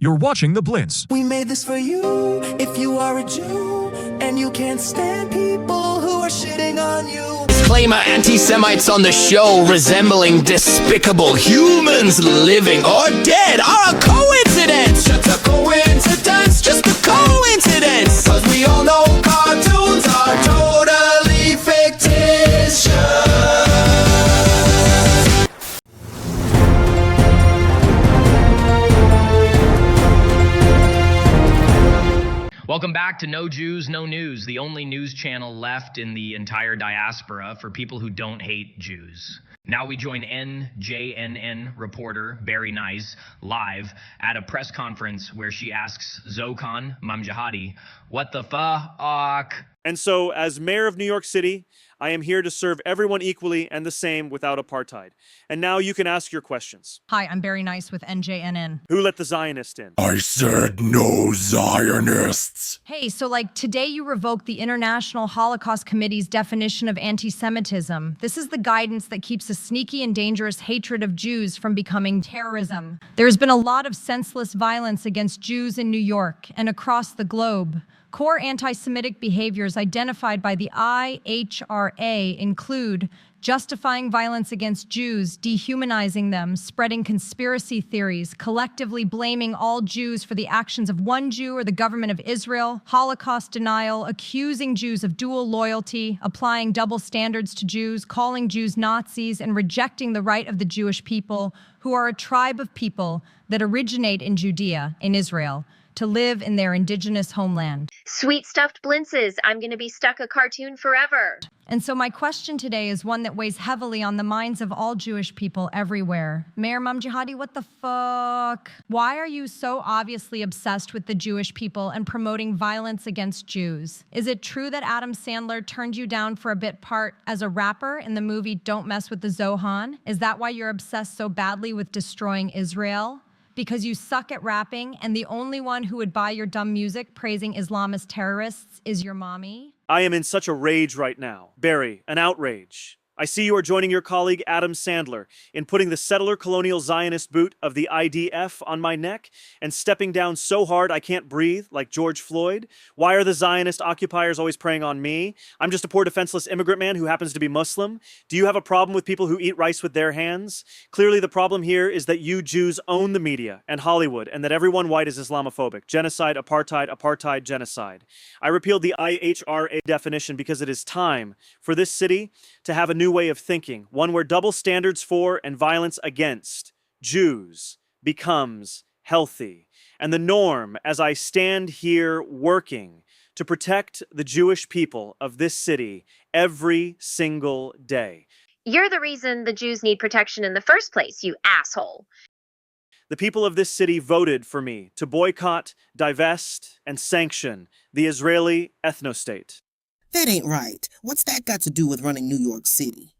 You're watching the Blintz. We made this for you, if you are a Jew, and you can't stand people who are shitting on you. Disclaimer, anti-Semites on the show resembling despicable humans living or dead are a coincidence. Just a coincidence, just a coincidence. Cause we all know cartoons are totally fictitious. Welcome back to No Jews, No News, the only news channel left in the entire diaspora for people who don't hate Jews. Now we join NJNN reporter Barry Nice live at a press conference where she asks Zocon Mamjihadi, "What the fuck?" And so, as mayor of New York City, I am here to serve everyone equally and the same without apartheid. And now you can ask your questions. Hi, I'm Barry Nice with NJNN. Who let the Zionist in? I said no Zionists. Hey, so today you revoked the International Holocaust Committee's definition of anti-Semitism. This is the guidance that keeps a sneaky and dangerous hatred of Jews from becoming terrorism. There's been a lot of senseless violence against Jews in New York and across the globe. Core anti-Semitic behaviors identified by the IHRA include justifying violence against Jews, dehumanizing them, spreading conspiracy theories, collectively blaming all Jews for the actions of one Jew or the government of Israel, Holocaust denial, accusing Jews of dual loyalty, applying double standards to Jews, calling Jews Nazis, and rejecting the right of the Jewish people, who are a tribe of people that originate in Judea, in Israel, to live in their indigenous homeland. Sweet stuffed Blintzes, I'm going to be stuck a cartoon forever. And so my question today is one that weighs heavily on the minds of all Jewish people everywhere. Mayor Mamjihadi, what the fuck? Why are you so obviously obsessed with the Jewish people and promoting violence against Jews? Is it true that Adam Sandler turned you down for a bit part as a rapper in the movie Don't Mess with the Zohan? Is that why you're obsessed so badly with destroying Israel? Because you suck at rapping and the only one who would buy your dumb music praising Islamist terrorists is your mommy? I am in such a rage right now. Barry, an outrage. I see you are joining your colleague Adam Sandler in putting the settler colonial Zionist boot of the IDF on my neck and stepping down so hard I can't breathe like George Floyd. Why are the Zionist occupiers always preying on me? I'm just a poor defenseless immigrant man who happens to be Muslim. Do you have a problem with people who eat rice with their hands? Clearly the problem here is that you Jews own the media and Hollywood and that everyone white is Islamophobic. Genocide, apartheid, apartheid, genocide. I repealed the IHRA definition because it is time for this city to have a new way of thinking, one where double standards for and violence against Jews becomes healthy. And the norm as I stand here working to protect the Jewish people of this city every single day. You're the reason the Jews need protection in the first place, you asshole. The people of this city voted for me to boycott, divest, and sanction the Israeli ethnostate. That ain't right. What's that got to do with running New York City?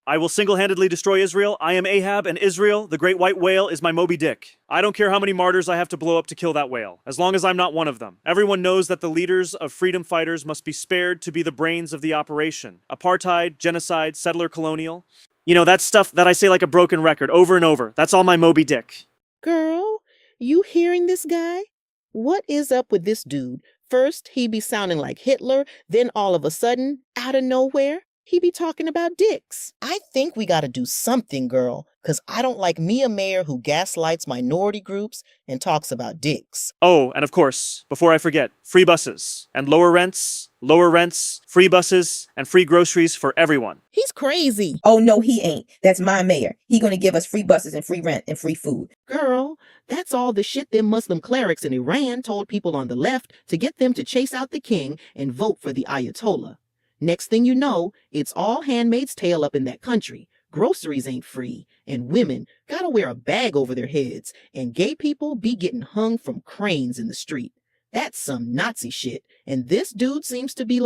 I will single-handedly destroy Israel. I am Ahab, and Israel, the great white whale, is my Moby Dick. I don't care how many martyrs I have to blow up to kill that whale, as long as I'm not one of them. Everyone knows that the leaders of freedom fighters must be spared to be the brains of the operation. Apartheid, genocide, settler colonial. You know, that's stuff that I say like a broken record over and over. That's all my Moby Dick. Girl, you hearing this guy? What is up with this dude? First, he be sounding like Hitler, then all of a sudden, out of nowhere, he be talking about dicks. I think we gotta do something, girl, because I don't like me a mayor who gaslights minority groups and talks about dicks. Oh, and of course, before I forget, free buses and lower rents, free buses, and free groceries for everyone. He's crazy. Oh, no, he ain't. That's my mayor. He gonna give us free buses and free rent and free food. Girl, that's all the shit them Muslim clerics in Iran told people on the left to get them to chase out the king and vote for the Ayatollah. Next thing you know, it's all Handmaid's Tale up in that country. Groceries ain't free, and women gotta wear a bag over their heads, and gay people be getting hung from cranes in the street. That's some Nazi shit, and this dude seems to be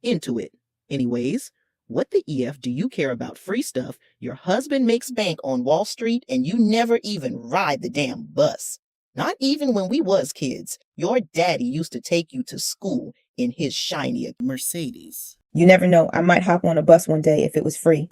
into it. Anyways, what the EF do you care about free stuff? Your husband makes bank on Wall Street and you never even ride the damn bus. Not even when we was kids. Your daddy used to take you to school in his shiny Mercedes. You never know. I might hop on a bus one day if it was free.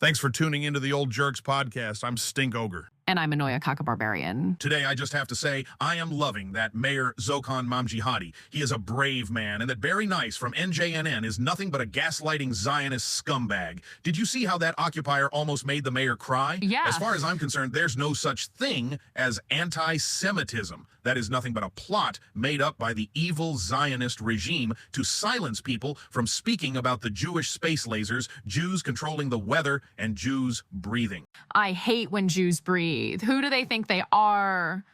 Thanks for tuning into the Old Jerks podcast. I'm Stink Ogre. And I'm Anoya Kakabarbarian. Today, I just have to say, I am loving that Mayor Zocon Mamjihadi. He is a brave man, and that Barry Nice from NJNN is nothing but a gaslighting Zionist scumbag. Did you see how that occupier almost made the mayor cry? Yeah. As far as I'm concerned, there's no such thing as anti-Semitism. That is nothing but a plot made up by the evil Zionist regime to silence people from speaking about the Jewish space lasers, Jews controlling the weather, and Jews breathing. I hate when Jews breathe. Who do they think they are?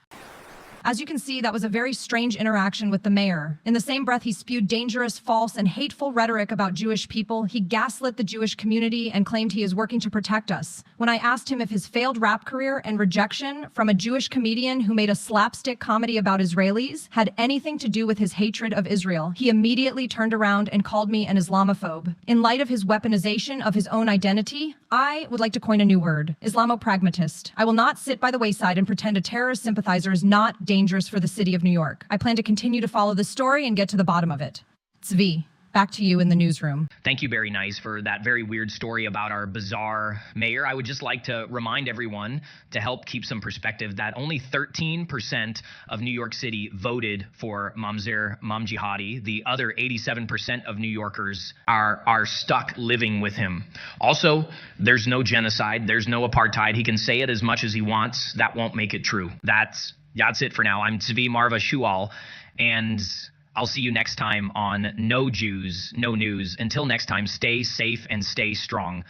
As you can see, that was a very strange interaction with the mayor. In the same breath, he spewed dangerous, false, and hateful rhetoric about Jewish people. He gaslit the Jewish community and claimed he is working to protect us. When I asked him if his failed rap career and rejection from a Jewish comedian who made a slapstick comedy about Israelis had anything to do with his hatred of Israel, he immediately turned around and called me an Islamophobe. In light of his weaponization of his own identity, I would like to coin a new word, Islamopragmatist. I will not sit by the wayside and pretend a terrorist sympathizer is not dangerous for the city of New York. I plan to continue to follow the story and get to the bottom of it. Zvi, back to you in the newsroom. Thank you, Barry Nice, for that very weird story about our bizarre mayor. I would just like to remind everyone, to help keep some perspective, that only 13% of New York City voted for Mamjihadi. The other 87% of New Yorkers are stuck living with him. Also, there's no genocide. There's no apartheid. He can say it as much as he wants. That won't make it true. That's it for now. I'm Zvi Marva Shual, and I'll see you next time on No Jews, No News. Until next time, stay safe and stay strong.